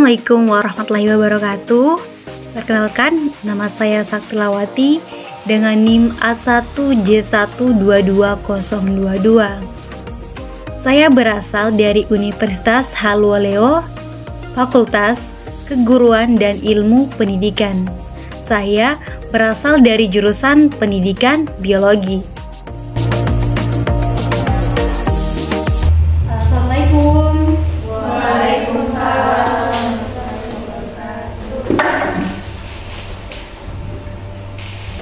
Assalamualaikum warahmatullahi wabarakatuh. Perkenalkan, nama saya Saktilawati dengan NIM A1J1222022. Saya berasal dari Universitas Haluoleo, Fakultas Keguruan dan Ilmu Pendidikan. Saya berasal dari jurusan Pendidikan Biologi. Assalamualaikum. Waalaikumsalam.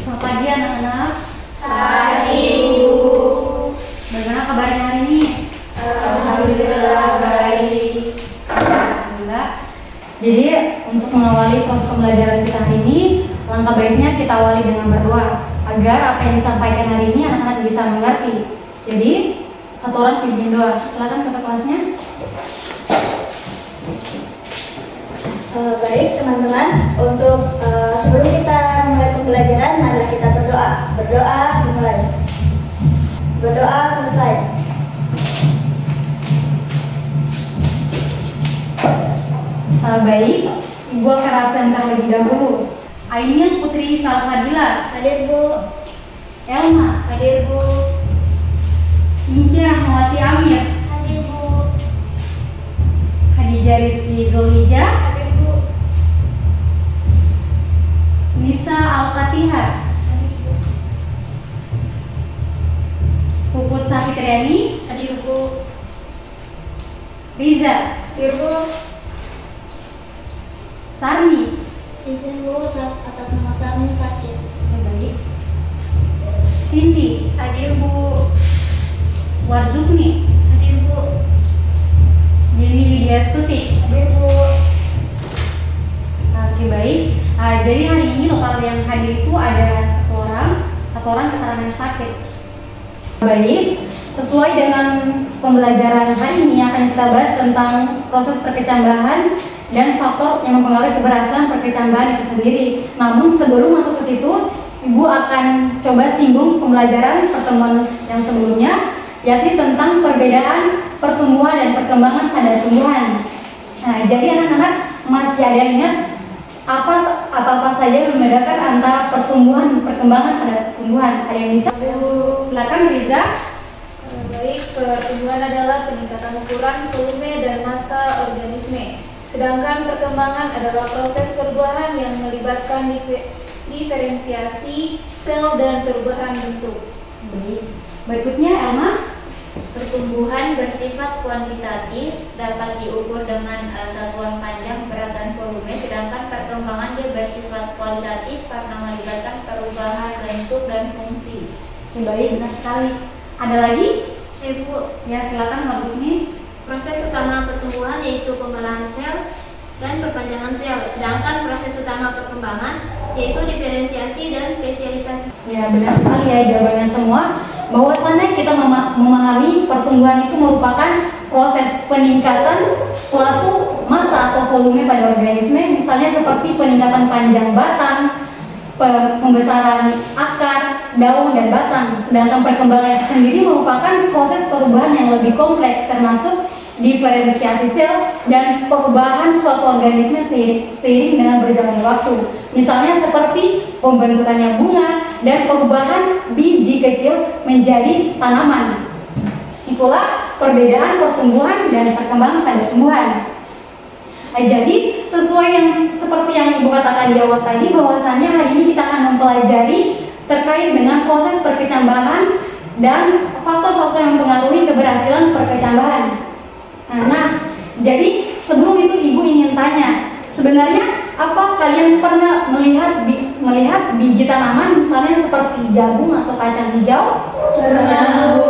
Selamat pagi anak-anak. Pagi, Bu. Bagaimana kabarnya hari ini? Alhamdulillah baik. Alhamdulillah. Jadi untuk mengawali proses pembelajaran kita hari ini, langkah baiknya kita awali dengan berdoa agar apa yang disampaikan hari ini anak-anak bisa mengerti. Jadi satu orang pimpin doa. Silakan ketua kelasnya. Baik teman-teman, untuk sebelum kita mulai pembelajaran, marilah kita berdoa. Berdoa dimulai. Berdoa selesai. Baik, Ibu akan absen terlebih dahulu. Ainil Putri Salsabila. Hadir, Bu. Elma. Hadir, Bu. Inca Rahmawati Amir. Hadir, Bu. Khadijah Rizky Zulhijjah. Hadir, Bu. Nisa Al-Fatihah. Hadir, Bu. Puput Safitriani. Hadir, Bu. Riza. Hadir, Bu. Sarni. Izin, Bu, atas nama Sarni sakit. Baik. Cindy. Hadir, Bu. Warzukni. Hadir, Bu. Yeni Widya Suti. Hadir, Bu. Oke, baik. Jadi hari ini lokal yang hadir itu ada satu orang keterangan sakit. Baik, sesuai dengan pembelajaran hari ini akan kita bahas tentang proses perkecambahan dan faktor yang mempengaruhi keberhasilan perkecambahan itu sendiri. Namun sebelum masuk ke situ, Ibu akan coba singgung pembelajaran pertemuan yang sebelumnya, yakni tentang perbedaan pertumbuhan dan perkembangan pada tumbuhan. Nah, jadi anak-anak masih ada ingat apa saja yang membedakan antara pertumbuhan dan perkembangan pada tumbuhan? Ada yang bisa? Silakan Riza. Baik, pertumbuhan adalah peningkatan ukuran, volume, dan massa organisme. Sedangkan perkembangan adalah proses perubahan yang melibatkan diferensiasi sel dan perubahan bentuk. Baik. Berikutnya Elma. Pertumbuhan bersifat kuantitatif, dapat diukur dengan satuan panjang, berat, dan volume. Sedangkan perkembangan dia bersifat kualitatif karena melibatkan perubahan bentuk dan fungsi. Baik, benar sekali. Ada lagi? Saya, Bu. Ya, silakan Warzukni. Proses utama pertumbuhan yaitu pembelahan sel dan perpanjangan sel. Sedangkan proses utama perkembangan yaitu diferensiasi dan spesialisasi. Ya, benar sekali ya jawabannya semua. Bahwasannya kita memahami pertumbuhan itu merupakan proses peningkatan suatu massa atau volume pada organisme, misalnya seperti peningkatan panjang batang, pembesaran akar, daun, dan batang. Sedangkan perkembangan itu sendiri merupakan proses perubahan yang lebih kompleks, termasuk diferensiasi sel dan perubahan suatu organisme seiring dengan berjalannya waktu. Misalnya seperti pembentukannya bunga dan perubahan biji kecil menjadi tanaman. Itulah perbedaan pertumbuhan dan perkembangan pada tumbuhan. Jadi sesuai yang seperti yang Ibu katakan di awal tadi, bahwasannya hari ini kita akan mempelajari terkait dengan proses perkecambahan dan faktor-faktor yang mempengaruhi keberhasilan perkecambahan. Nah, jadi sebelum itu Ibu ingin tanya, sebenarnya apa kalian pernah melihat biji tanaman misalnya seperti jagung atau kacang hijau? Pernah, Bu.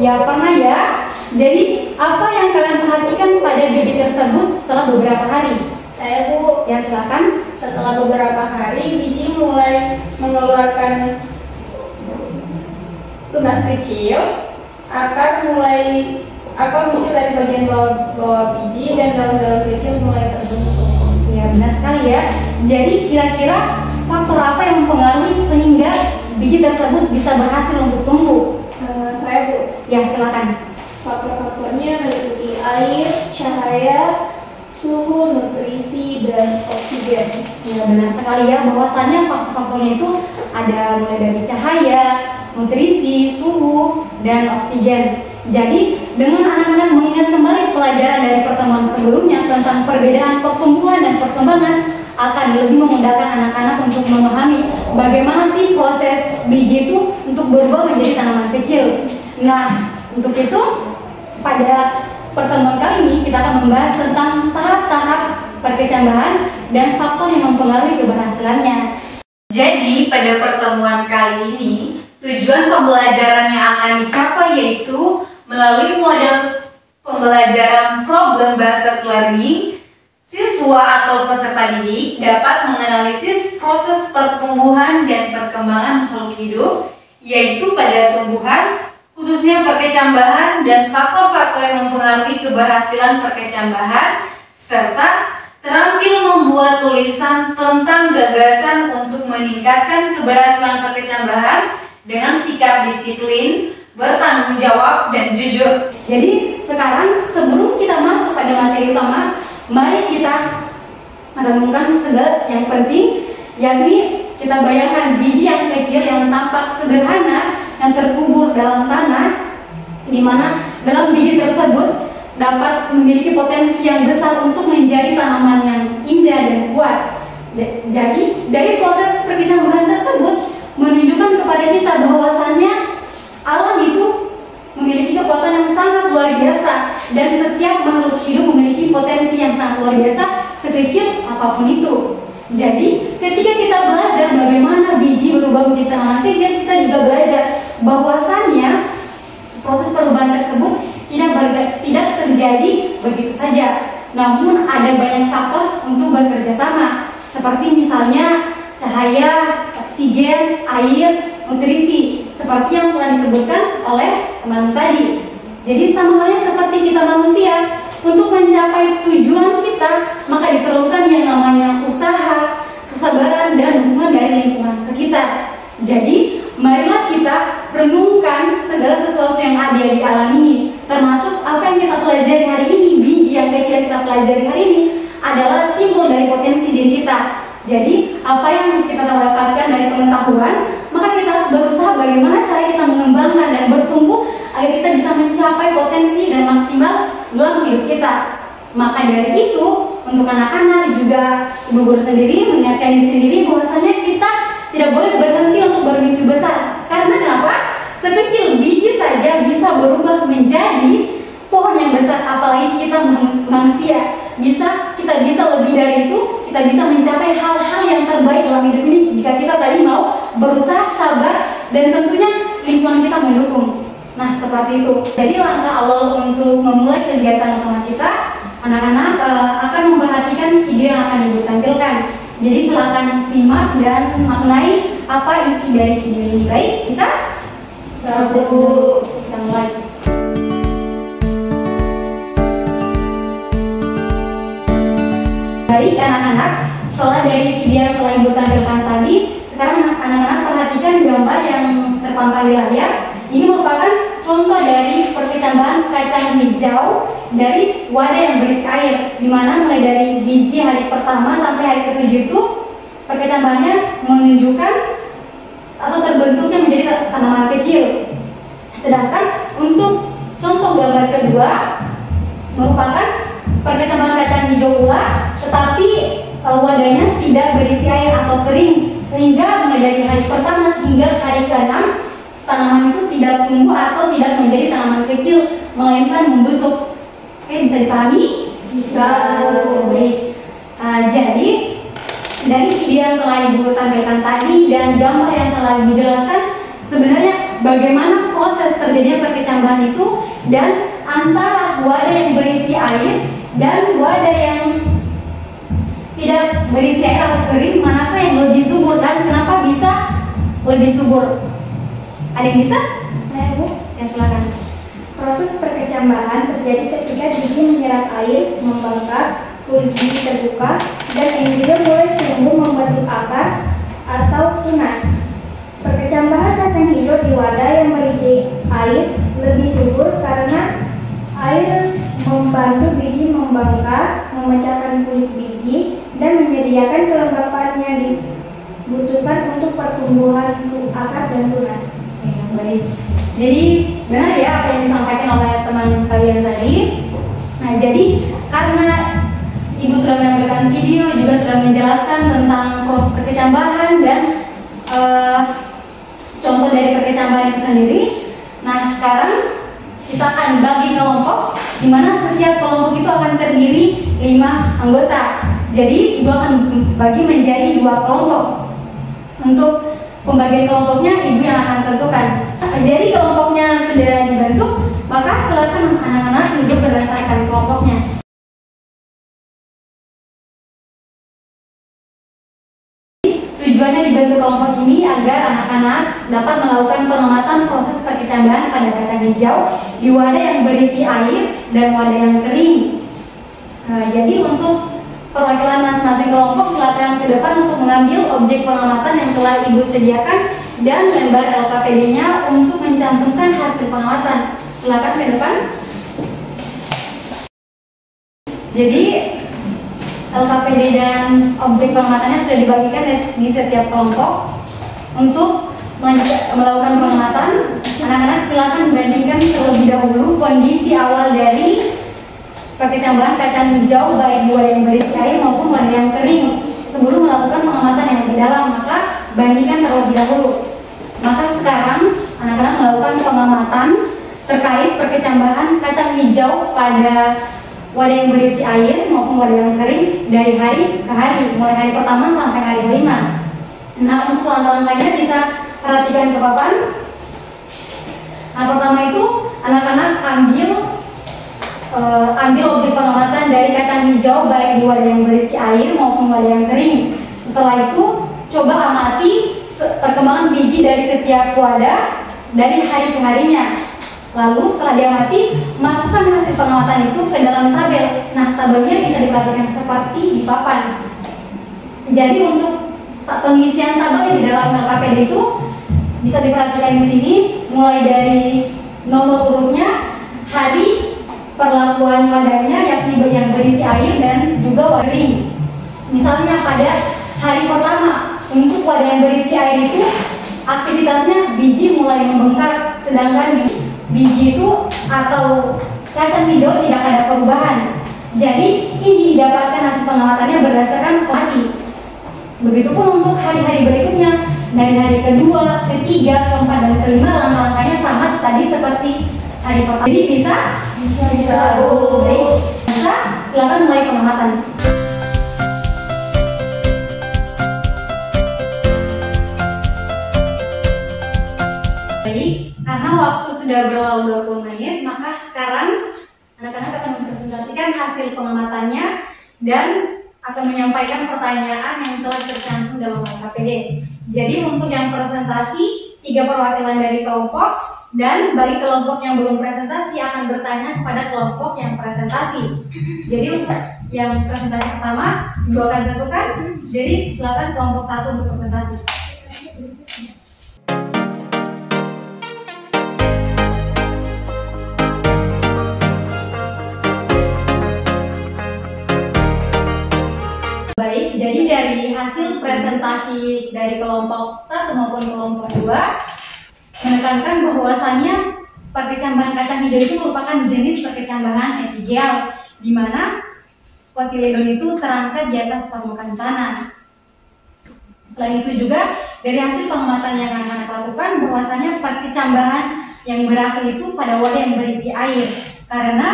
Ya, pernah ya. Jadi apa yang kalian perhatikan pada biji tersebut setelah beberapa hari? Saya, Bu. Ya, silakan. Setelah beberapa hari, biji mulai mengeluarkan tunas kecil, akar muncul dari bagian bawah biji, dan daun-daun kecil mulai terbentuk. Ya, benar sekali ya. Jadi kira-kira faktor apa yang mempengaruhi sehingga biji tersebut bisa berhasil untuk tumbuh? Saya, Bu. Ya, silakan. Faktor-faktornya meliputi air, cahaya, suhu, nutrisi, dan oksigen. Ya, benar sekali ya, bahwasannya faktor-faktornya itu ada mulai dari cahaya, nutrisi, suhu, dan oksigen. Jadi dengan anak-anak mengingat kembali pelajaran dari pertemuan sebelumnya tentang perbedaan pertumbuhan dan perkembangan, akan lebih memudahkan anak-anak untuk memahami bagaimana sih proses biji itu untuk berubah menjadi tanaman kecil. Nah, untuk itu pada pertemuan kali ini kita akan membahas tentang tahap-tahap perkecambahan dan faktor yang mempengaruhi keberhasilannya. Jadi pada pertemuan kali ini tujuan pembelajaran yang akan dicapai yaitu melalui model pembelajaran problem based learning, siswa atau peserta didik dapat menganalisis proses pertumbuhan dan perkembangan makhluk hidup, yaitu pada tumbuhan, khususnya perkecambahan dan faktor-faktor yang mempengaruhi keberhasilan perkecambahan, serta terampil membuat tulisan tentang gagasan untuk meningkatkan keberhasilan perkecambahan dengan sikap disiplin, bertanggung jawab, dan jujur. Jadi sekarang sebelum kita masuk pada materi utama, mari kita merenungkan segala yang penting, yakni kita bayangkan biji yang kecil yang tampak sederhana yang terkubur dalam tanah, di mana dalam biji tersebut dapat memiliki potensi yang besar untuk menjadi tanaman yang indah dan kuat. Jadi dari proses perkecambahan tersebut menunjukkan kepada kita bahwasannya alam itu memiliki kekuatan yang sangat luar biasa, dan setiap makhluk hidup memiliki potensi yang sangat luar biasa sekecil apapun itu. Jadi ketika kita belajar bagaimana biji berubah menjadi tanaman kecil, kita juga belajar bahwasannya proses perubahan tersebut tidak terjadi begitu saja, namun ada banyak faktor untuk bekerja sama, seperti misalnya cahaya, oksigen, air, nutrisi, seperti yang telah disebutkan oleh teman tadi. Jadi sama halnya seperti kita manusia, untuk mencapai tujuan kita maka diperlukan yang namanya usaha, kesabaran, dan dukungan dari lingkungan sekitar. Jadi marilah kita renungkan segala sesuatu yang ada di alam ini, termasuk apa yang kita pelajari hari ini. Biji yang kecil yang kita pelajari hari ini adalah simbol dari potensi diri kita. Jadi apa yang kita dapatkan dari pengetahuan, maka kita harus berusaha bagaimana cara kita mengembangkan dan bertumbuh agar kita bisa mencapai potensi dan maksimal dalam hidup kita. Maka dari itu, untuk anak-anak juga ibu guru sendiri mengingatkan diri sendiri bahwasanya kita tidak boleh berhenti untuk bermimpi besar. Karena kenapa? Sekecil biji saja bisa berubah menjadi pohon yang besar, apalagi kita manusia. Kita bisa lebih dari itu, kita bisa mencapai hal-hal yang terbaik dalam hidup ini jika kita tadi mau berusaha, sabar, dan tentunya lingkungan kita mendukung. Nah, seperti itu. Jadi langkah awal untuk memulai kegiatan utama kita, anak-anak akan memperhatikan video yang akan ibu tampilkan. Jadi silakan simak dan maknai apa isi dari video ini. Baik, bisa? Kita mulai. Baik anak-anak, setelah dari video yang telah ibu tampilkan tadi, sekarang anak-anak perhatikan gambar yang terpampang di layar. Ini merupakan contoh dari perkecambahan kacang hijau dari wadah yang berisi air, di mana mulai dari biji hari pertama sampai hari ke-7 itu perkecambahannya menunjukkan atau terbentuknya menjadi tanaman kecil. Sedangkan untuk contoh gambar kedua merupakan perkecambahan kacang hijau pula, tetapi wadahnya tidak berisi air atau kering, sehingga mulai dari hari pertama hingga hari ke-6 tanaman itu tidak tumbuh atau tidak menjadi tanaman kecil, melainkan membusuk. Oke, bisa dipahami? Bisa. Baik. Jadi dari video yang telah ibu tampilkan tadi dan gambar yang telah ibu jelaskan, sebenarnya bagaimana proses terjadinya perkecambahan itu, dan antara wadah yang berisi air dan wadah yang tidak berisi air atau kering, manakah yang lebih subur dan kenapa bisa lebih subur? Ada yang bisa? Saya, Bu. Ya, silakan. Proses perkecambahan terjadi ketika biji menyerap air, membengkak, kulit biji terbuka, dan embrio mulai tumbuh membentuk akar atau tunas. Perkecambahan kacang hijau di wadah yang berisi air lebih subur karena air membantu biji membengkak, memecah menyediakan kelembapan yang dibutuhkan untuk pertumbuhan akar dan tunas. Baik. Jadi benar ya apa yang disampaikan oleh teman kalian tadi. Nah, jadi karena Ibu sudah menampilkan video, juga sudah menjelaskan tentang proses perkecambahan dan contoh dari perkecambahan itu sendiri. Nah, sekarang kita akan bagi kelompok, di mana setiap kelompok itu akan terdiri 5 anggota. Jadi Ibu akan bagi menjadi 2 kelompok. Untuk pembagian kelompoknya Ibu yang akan tentukan. Jadi kelompoknya sudah dibentuk, maka silakan anak-anak duduk berdasarkan kelompoknya. Tujuannya dibentuk kelompok ini agar anak-anak dapat melakukan pengamatan proses perkecambahan pada kacang hijau di wadah yang berisi air dan wadah yang kering. Nah, jadi untuk perwakilan masing-masing kelompok silakan ke depan untuk mengambil objek pengamatan yang telah Ibu sediakan dan lembar LKPD-nya untuk mencantumkan hasil pengamatan. Silakan ke depan. Jadi LKPD dan objek pengamatannya sudah dibagikan di setiap kelompok. Untuk melakukan pengamatan, anak-anak silakan bandingkan terlebih dahulu kondisi awal dari perkecambahan kacang hijau baik di wadah yang berisi air maupun wadah yang kering sebelum melakukan pengamatan yang lebih dalam. Maka bandingkan terlebih dahulu. Maka sekarang anak-anak melakukan pengamatan terkait perkecambahan kacang hijau pada wadah yang berisi air maupun wadah yang kering dari hari ke hari, mulai hari pertama sampai hari kelima. Nah, untuk langkah-langkahnya bisa perhatikan ke papan. Nah, pertama itu anak-anak ambil objek pengamatan dari kacang hijau baik di wadah yang berisi air maupun wadah yang kering. Setelah itu coba amati perkembangan biji dari setiap wadah dari hari ke harinya. Lalu setelah diamati, masukkan hasil pengamatan itu ke dalam tabel. Nah, tabelnya bisa diperhatikan seperti di papan. Jadi untuk pengisian tabel di dalam LKPD itu bisa diperhatikan di sini, mulai dari nomor urutnya, hari perlakuan wadahnya yakni yang berisi air dan juga wadah kering. Misalnya pada hari pertama untuk wadah yang berisi air itu aktivitasnya biji mulai membengkak, sedangkan biji itu atau kacang hijau tidak ada perubahan. Jadi ini didapatkan hasil pengamatannya berdasarkan hari. Begitupun untuk hari-hari berikutnya, dari hari kedua, ketiga, keempat, dan kelima, langkah-langkahnya sama tadi seperti hari pertama. Jadi bisa? Baik. Bisa? Silakan mulai pengamatan. Baik, karena waktu sudah berlalu 20 menit, maka sekarang anak-anak akan mempresentasikan hasil pengamatannya dan akan menyampaikan pertanyaan yang telah tercantum dalam LKPD. Jadi untuk yang presentasi, 3 perwakilan dari kelompok, dan bagi kelompok yang belum presentasi akan bertanya kepada kelompok yang presentasi. Jadi untuk yang presentasi pertama, Ibu akan tentukan. Jadi silakan kelompok 1 untuk presentasi. Baik, jadi dari hasil presentasi dari kelompok 1 maupun kelompok 2 menekankan bahwasannya perkecambahan kacang hijau itu merupakan jenis perkecambahan epigel, di mana kotiledon itu terangkat di atas permukaan tanah. Selain itu juga dari hasil pengamatan yang anak-anak lakukan bahwasannya perkecambahan yang berhasil itu pada wadah yang berisi air, karena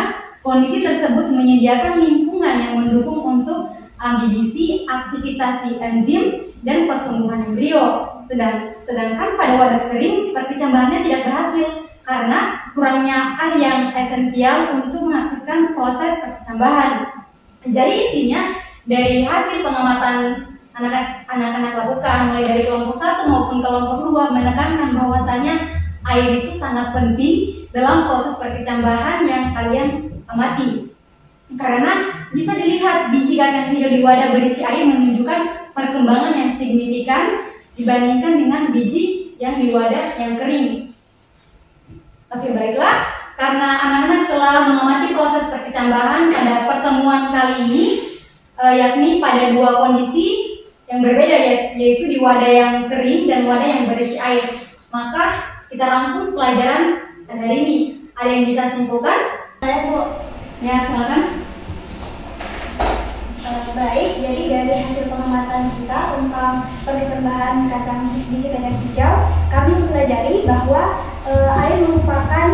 kondisi tersebut menyediakan lingkungan yang mendukung untuk ambibisi, aktivitas enzim, dan pertumbuhan embrio. Sedangkan pada wadah kering, perkecambahannya tidak berhasil karena kurangnya air yang esensial untuk mengaktifkan proses perkecambahan. Jadi intinya dari hasil pengamatan anak-anak lakukan, mulai dari kelompok 1 maupun kelompok 2, menekankan bahwasannya air itu sangat penting dalam proses perkecambahan yang kalian amati. Karena bisa dilihat biji kacang hijau di wadah berisi air menunjukkan perkembangan yang signifikan dibandingkan dengan biji yang di wadah yang kering. Oke, baiklah. Karena anak-anak telah mengamati proses perkecambahan pada pertemuan kali ini, yakni pada dua kondisi yang berbeda, yaitu di wadah yang kering dan wadah yang berisi air. Maka kita rangkum pelajaran pada hari ini. Ada yang bisa simpulkan? Saya, Bu. Ya, silakan. Baik, jadi dari hasil pengamatan kita tentang perkecambahan biji kacang hijau, kami mempelajari bahwa air merupakan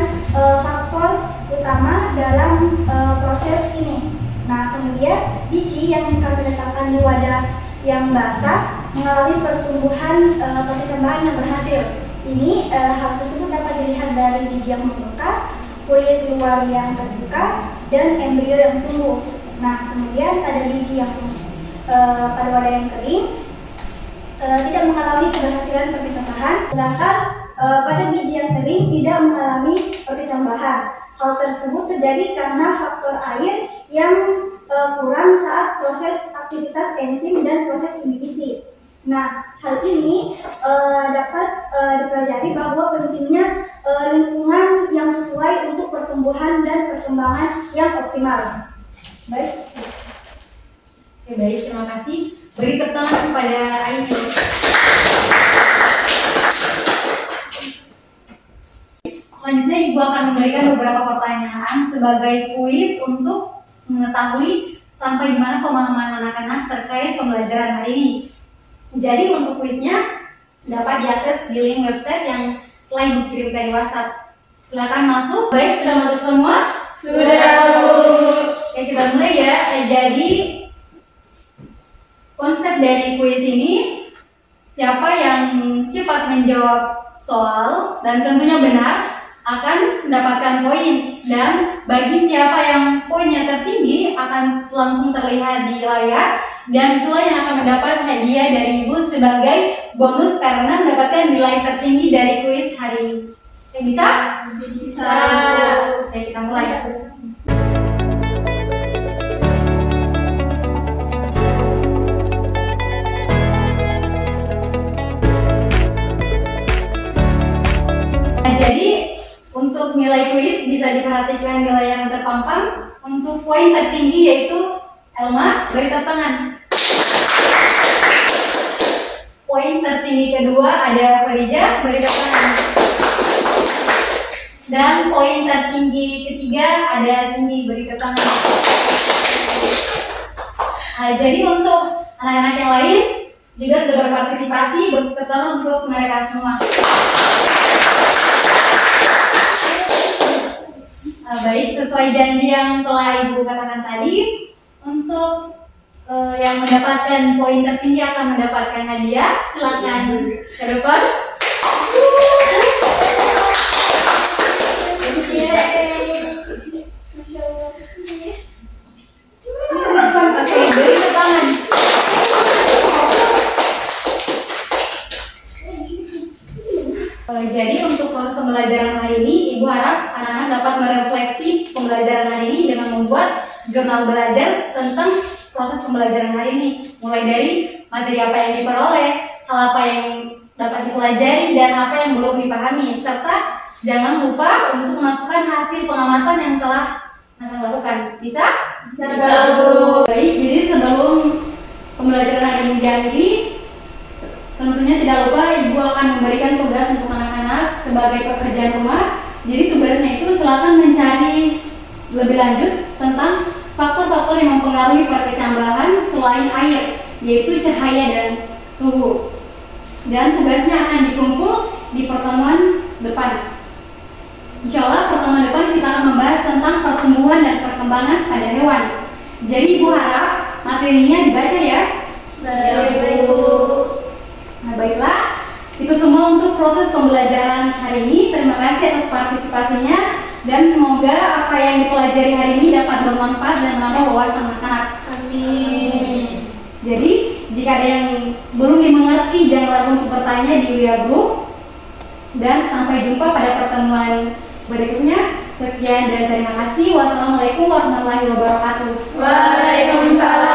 faktor utama dalam proses ini. Nah, kemudian biji yang kami letakkan di wadah yang basah mengalami pertumbuhan perkecambahan yang berhasil. Ini hal tersebut dapat dilihat dari biji yang membengkak, kulit luar yang terbuka, dan embrio yang tumbuh. Nah, kemudian pada biji yang pada wadah yang kering tidak mengalami keberhasilan perkecambahan, sedangkan pada biji yang kering tidak mengalami perkecambahan. Hal tersebut terjadi karena faktor air yang kurang saat proses aktivitas enzim dan proses inhibisi. Nah, hal ini dapat dipelajari bahwa pentingnya lingkungan yang sesuai untuk pertumbuhan dan perkembangan yang optimal. Baik. Oke, baik, terima kasih. Beri tepuk tangan kepada Aini. Selanjutnya Ibu akan memberikan beberapa pertanyaan sebagai kuis untuk mengetahui sampai di mana pemahaman anak-anak terkait pembelajaran hari ini. Jadi untuk kuisnya dapat diakses di link website yang telah Ibu kirimkan di WhatsApp. Silakan masuk. Baik, sudah masuk semua? Sudah, Bu. Oke, kita mulai ya. Jadi konsep dari kuis ini, siapa yang cepat menjawab soal dan tentunya benar akan mendapatkan poin, dan bagi siapa yang poinnya tertinggi akan langsung terlihat di layar, dan itulah yang akan mendapat hadiah dari Ibu sebagai bonus karena mendapatkan nilai tertinggi dari kuis hari ini. Oke, bisa? Bisa. Oke, kita mulai. Jadi untuk nilai kuis bisa diperhatikan nilai yang terpampang. Untuk poin tertinggi yaitu Elma, beri tepuk tangan. Poin tertinggi kedua ada Farija, beri tepuk tangan. Dan poin tertinggi ketiga ada Cindy, beri tepuk tangan. Jadi untuk anak-anak yang lain juga sudah berpartisipasi, beri tepuk tangan untuk mereka semua. Baik, sesuai janji yang telah Ibu katakan tadi, untuk yang mendapatkan poin tertinggi akan mendapatkan hadiah. Silakan ke depan. Oke, beri tangan. Jadi untuk proses pembelajaran hari ini, Ibu harap anak-anak dapat merefleksi pembelajaran hari ini dengan membuat jurnal belajar tentang proses pembelajaran hari ini, mulai dari materi apa yang diperoleh, hal apa yang dapat dipelajari, dan apa yang belum dipahami, serta jangan lupa untuk memasukkan hasil pengamatan yang telah anak lakukan. Bisa? Bisa, Bu. Baik, jadi sebelum pembelajaran hari ini diakhiri, tentunya tidak lupa Ibu akan memberikan tugas untuk anak-anak sebagai pekerjaan rumah. Jadi tugasnya itu silakan mencari lebih lanjut tentang faktor-faktor yang mempengaruhi perkecambahan selain air, yaitu cahaya dan suhu. Dan tugasnya akan dikumpul di pertemuan depan. Insya Allah pertemuan depan kita akan membahas tentang pertumbuhan dan perkembangan pada hewan. Jadi Ibu harap materinya dibaca ya. Baik, Bu. Nah, baiklah, itu semua untuk proses pembelajaran hari ini. Terima kasih atas partisipasinya, dan semoga apa yang dipelajari hari ini dapat bermanfaat dan menambah wawasan anak-anak. Amin. Jadi, jika ada yang belum dimengerti, jangan ragu untuk bertanya di WA Group. Dan sampai jumpa pada pertemuan berikutnya. Sekian dan terima kasih. Wassalamualaikum warahmatullahi wabarakatuh. Waalaikumsalam.